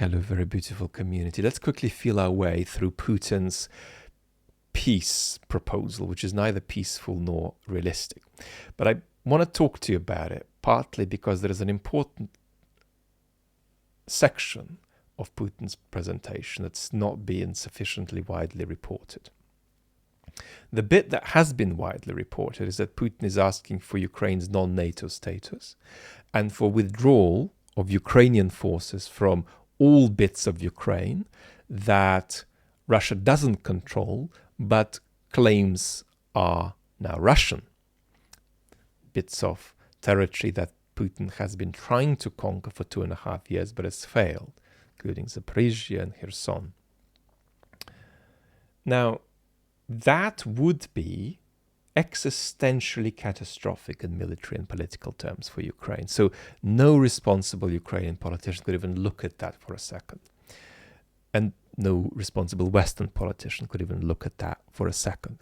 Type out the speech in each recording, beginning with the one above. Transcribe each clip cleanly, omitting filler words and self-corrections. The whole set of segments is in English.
Hello, very beautiful community. Let's quickly feel our way through Putin's peace proposal, which is neither peaceful nor realistic. But I want to talk to you about it, partly because there is an important section of Putin's presentation that's not been sufficiently widely reported. The bit that has been widely reported is that Putin is asking for Ukraine's non-NATO status and for withdrawal of Ukrainian forces from all bits of Ukraine that Russia doesn't control but claims are now Russian. Bits of territory that Putin has been trying to conquer for 2.5 years but has failed, including Zaporizhia and Kherson. Now, that would be existentially catastrophic in military and political terms for Ukraine. So no responsible Ukrainian politician could even look at that for a second. And no responsible Western politician could even look at that for a second.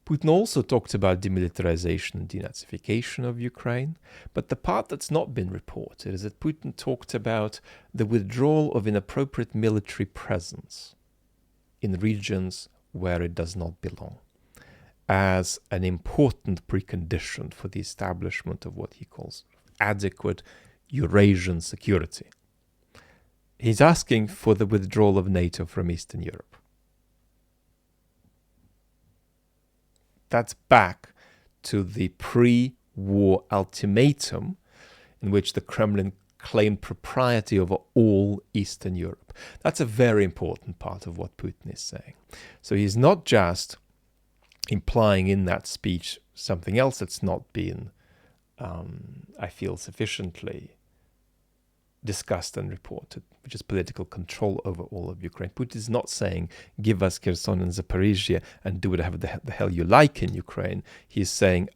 Putin also talked about demilitarization and denazification of Ukraine, but the part that's not been reported is that Putin talked about the withdrawal of inappropriate military presence in regions where it does not belong, as an important precondition for the establishment of what he calls adequate Eurasian security. He's asking for the withdrawal of NATO from Eastern Europe. That's back to the pre-war ultimatum in which the Kremlin claimed propriety over all Eastern Europe. That's a very important part of what Putin is saying. So he's not just implying in that speech something else that's not been, I feel, sufficiently discussed and reported, which is political control over all of Ukraine. Putin is not saying, give us Kherson and Zaporizhia and do whatever the hell you like in Ukraine. He's saying,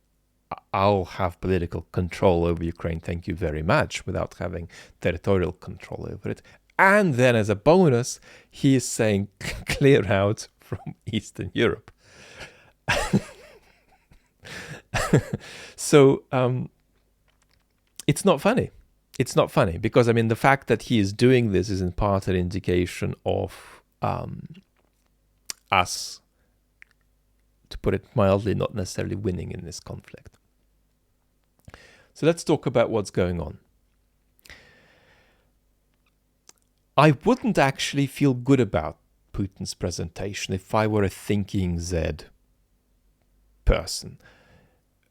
I'll have political control over Ukraine, thank you very much, without having territorial control over it. And then as a bonus, he is saying, clear out from Eastern Europe. So it's not funny. It's not funny because, I mean, the fact that he is doing this is in part an indication of us, to put it mildly, not necessarily winning in this conflict. So let's talk about what's going on. I wouldn't actually feel good about Putin's presentation if I were a thinking Z person.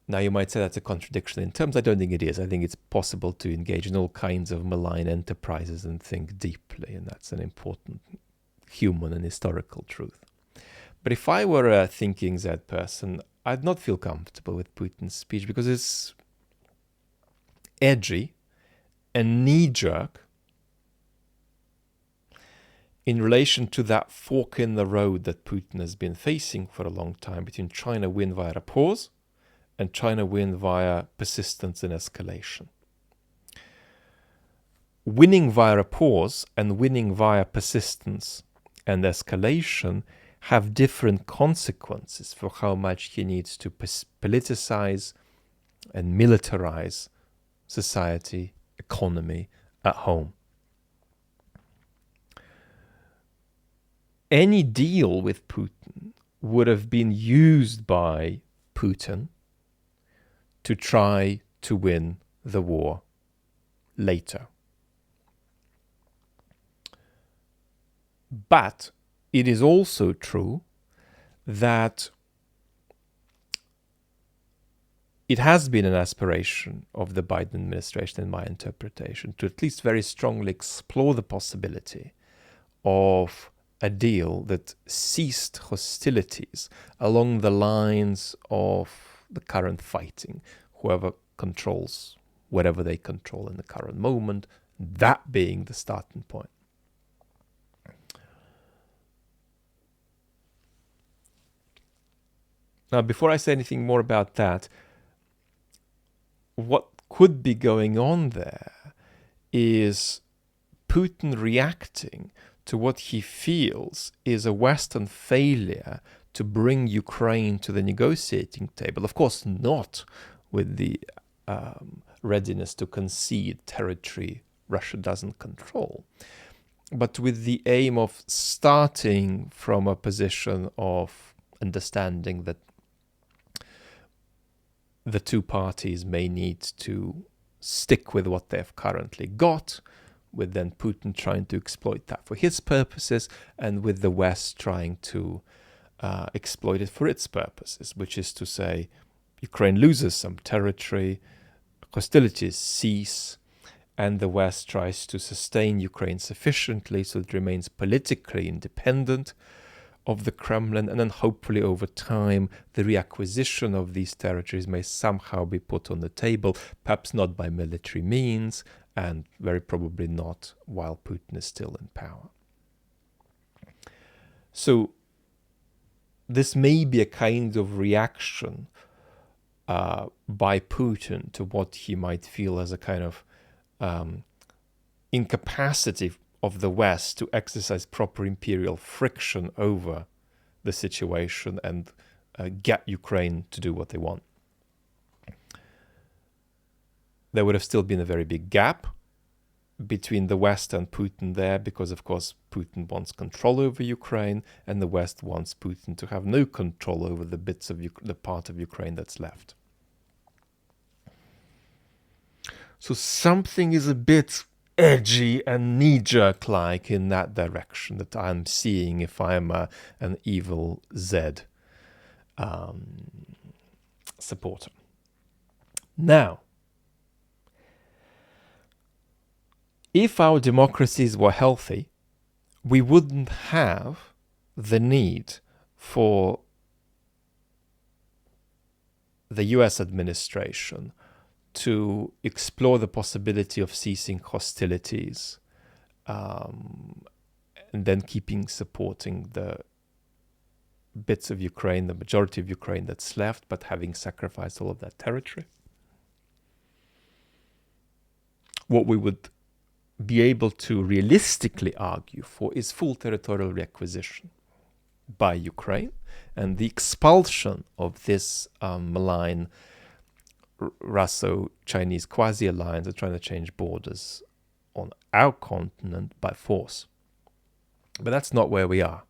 Now, you might say that's a contradiction in terms. I don't think it is. I think it's possible to engage in all kinds of malign enterprises and think deeply, and that's an important human and historical truth. But if I were a thinking Z person, I'd not feel comfortable with Putin's speech because it's edgy and knee-jerk in relation to that fork in the road that Putin has been facing for a long time between trying to win via a pause and trying to win via persistence and escalation. Winning via a pause and winning via persistence and escalation have different consequences for how much he needs to politicize and militarize society, economy at home. Any deal with Putin would have been used by Putin to try to win the war later. But it is also true that it has been an aspiration of the Biden administration, in my interpretation, to at least very strongly explore the possibility of a deal that ceased hostilities along the lines of the current fighting, whoever controls whatever they control in the current moment, that being the starting point. Now, before I say anything more about that, what could be going on there is Putin reacting to what he feels is a Western failure to bring Ukraine to the negotiating table. Of course, not with the readiness to concede territory Russia doesn't control, but with the aim of starting from a position of understanding that the two parties may need to stick with what they've currently got, with then Putin trying to exploit that for his purposes, and with the West trying to exploit it for its purposes, which is to say, Ukraine loses some territory, hostilities cease, and the West tries to sustain Ukraine sufficiently so it remains politically independent of the Kremlin, and then hopefully over time the reacquisition of these territories may somehow be put on the table, perhaps not by military means, and very probably not while Putin is still in power. So this may be a kind of reaction by Putin to what he might feel as a kind of incapacity of the West to exercise proper imperial friction over the situation and get Ukraine to do what they want. There would have still been a very big gap between the West and Putin there, because of course Putin wants control over Ukraine and the West wants Putin to have no control over the bits of the part of Ukraine that's left. So something is a bit edgy and knee-jerk like in that direction that I'm seeing if I'm an evil Z supporter. Now, if our democracies were healthy, we wouldn't have the need for the US administration to explore the possibility of ceasing hostilities and then supporting the bits of Ukraine, the majority of Ukraine that's left, but having sacrificed all of that territory. What we would be able to realistically argue for is full territorial reacquisition by Ukraine and the expulsion of this malign Russo-Chinese quasi-alliance of trying to change borders on our continent by force. But that's not where we are.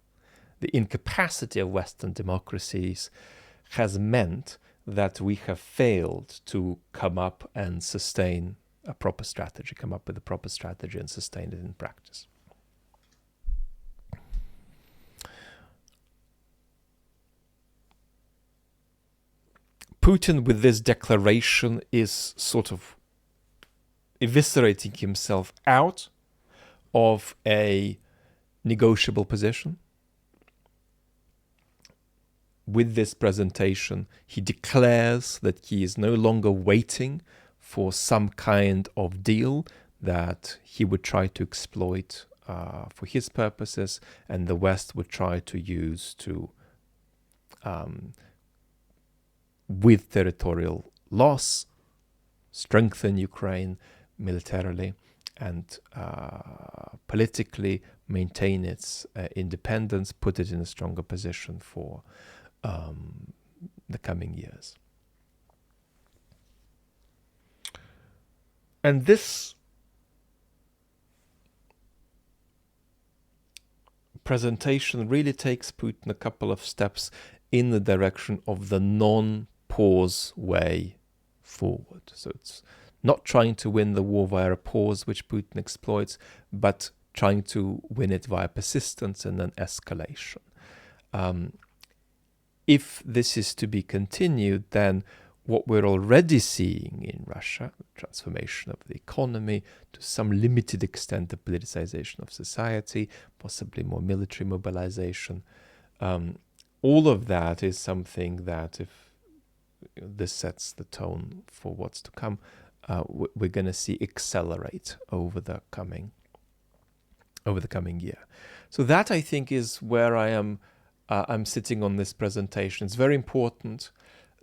The incapacity of Western democracies has meant that we have failed to come up and sustain a proper strategy, come up with a proper strategy and sustain it in practice. Putin, with this declaration, is sort of eviscerating himself out of a negotiable position. With this presentation, he declares that he is no longer waiting for some kind of deal that he would try to exploit for his purposes, and the West would try to use to with territorial loss, strengthen Ukraine militarily and politically, maintain its independence, put it in a stronger position for the coming years. And this presentation really takes Putin a couple of steps in the direction of the non-pause way forward. So it's not trying to win the war via a pause, which Putin exploits, but trying to win it via persistence and then escalation. If this is to be continued, then what we're already seeing in Russia, the transformation of the economy, to some limited extent the politicization of society, possibly more military mobilization, all of that is something that, if this sets the tone for what's to come, we're going to see accelerate over the coming year. So that, I think, is where I'm sitting on this presentation. It's very important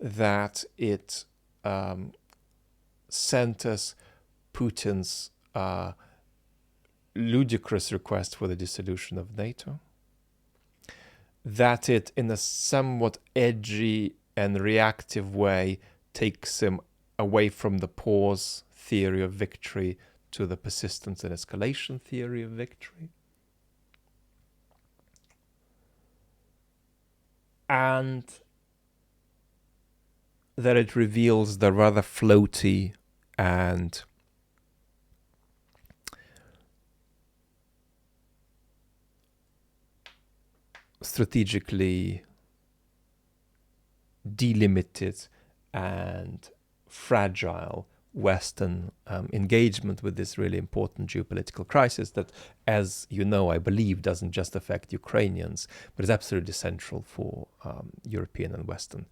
that it centers Putin's ludicrous request for the dissolution of NATO, that it, in a somewhat edgy and reactive way, takes him away from the pause theory of victory to the persistence and escalation theory of victory. And that it reveals the rather floaty and strategically delimited and fragile Western engagement with this really important geopolitical crisis that, as you know, I believe doesn't just affect Ukrainians, but is absolutely central for European and Western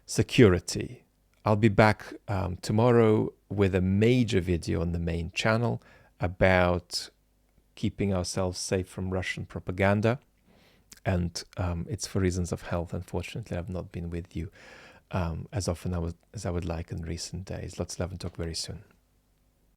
security. I'll be back tomorrow with a major video on the main channel about keeping ourselves safe from Russian propaganda. And it's for reasons of health. Unfortunately, I've not been with you as often as I would like in recent days. Lots of love and talk very soon.